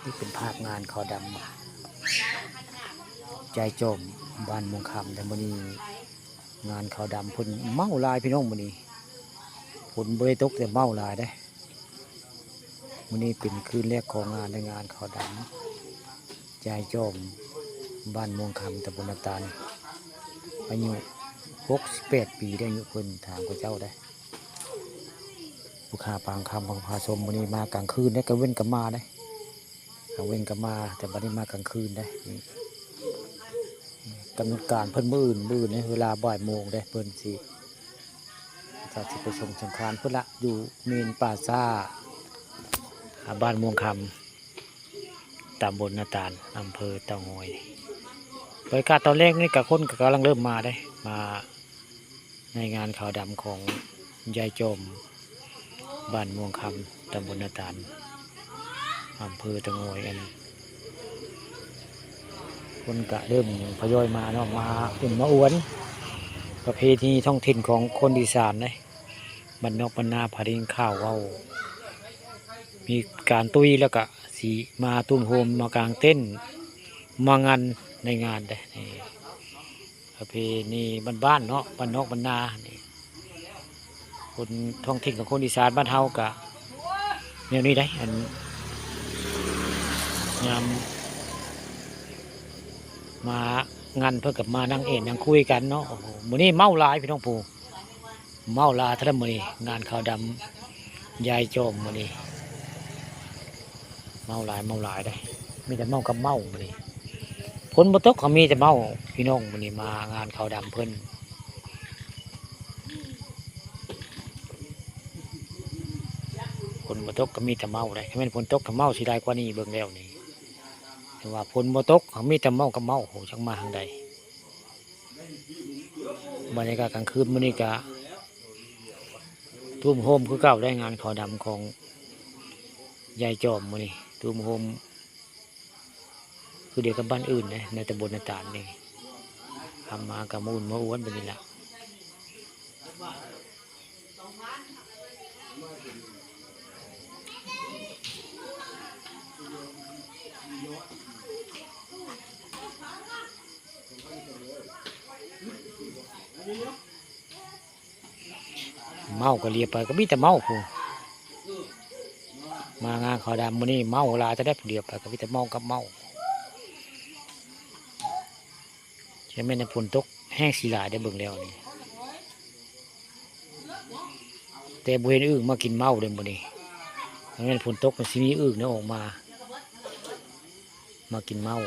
นี่เป็นภาพงานขาวดำใจโจมบ้านมงคำแต่มื้อนี้งานขาวดำเพิ่นเมาหลายพี่น้องมื้อนี้ฝนบ่ได้ตกแต่เมาหลายเด้มื้อนี้เป็นคืนแรกของงานในงานขาวดำใจโจมบ้านมงคำตำบลนาตาลอายุ68 ปีได้อายุเพิ่นถามกับเจ้าได้ลูกค้าปางคำบางพาชมมื้อนี้มากลางคืนได้กลางเว้นก็มาได้กลางเว้นก็มาแต่บัดนี้มากลางคืนได้กำหนดการเพิ่นมื้ออื่นในเวลาบ่ายโมงได้เพิ่นสิจะไปชมสงกรานต์เพิ่นละอยู่เมนป่าซ่าบ้านม่วงคำตำบลนาตาลอำเภอเต่างอยบรรยากาศตอนแรกนี่กับคนกำลังเริ่มมาได้มาในงานขาวดำของยายโจมบ้านม่วงคำตำบลนาตาลอำเภอเต่างอยกันคนกะเริ่มพยอยมาเนาะมาอุ่นมาอวนประเพณีท้องถิ่นของคนอีสานเลยบรรนอกบรรณาผาดินข้าวเอามีการตุ้ยแล้วก็สีมาตุ้มโฮมมากลางเต้นมางานในงานได้ประเพณีบ้านๆเนาะบรรนอกบรรณาคนท้องถิ่นของคนอีสานบ้านเฮากะแนวนี้ได้อันยามมางานเพื่อกับมานั่งเอ็นนั่งคุยกันเนาะมื้อนี้เมาหลายพี่น้องปู่เมาหลายทั้งมื้อนี้งานขาวดำยายโจมมื้อนี้เมาหลายได้มีแต่เมากับเมามื้อนี้ฝนบ่ตกเขามีแต่เมาพี่น้องมื้อนี้มางานขาวดำเพิ่นฝนบ่ตกก็มีแต่เมาได้ถ้าแม่นฝนตกก็เมาสิได้กว่านี้เบิ่งแล้วนี่แต่ว่าฝนบ่ตกเขามีแต่เมากับเมาโหจังมาทางใดบรรยากาศกลางคืนมื้อนี้ก็ทุ่มโฮมคือเก่าได้งานขาวดำของยายจอมมื้อนี้ทุ่มโฮมคือเดียวกับบ้านอื่นนะในตำบลนาตาลนี่ทำมากับมูลมาอ้วนแบบนี้แหละเมาก็เรียบไปก็มีแต่เมาผู้มางานขาวดำมื้อนี้เมาลาจะได้เรียบไปก็มีแต่เมากับเมาใช่ไหมในฝนตกแห้งสีหลายได้เบิ่งแล้วนี่แต่บุเห็นอึ่งมากินเมาเดิมบ่นี่ถ้าแม่นฝนตกมันสิมีอึ่งเนี่ยออกมากินเมา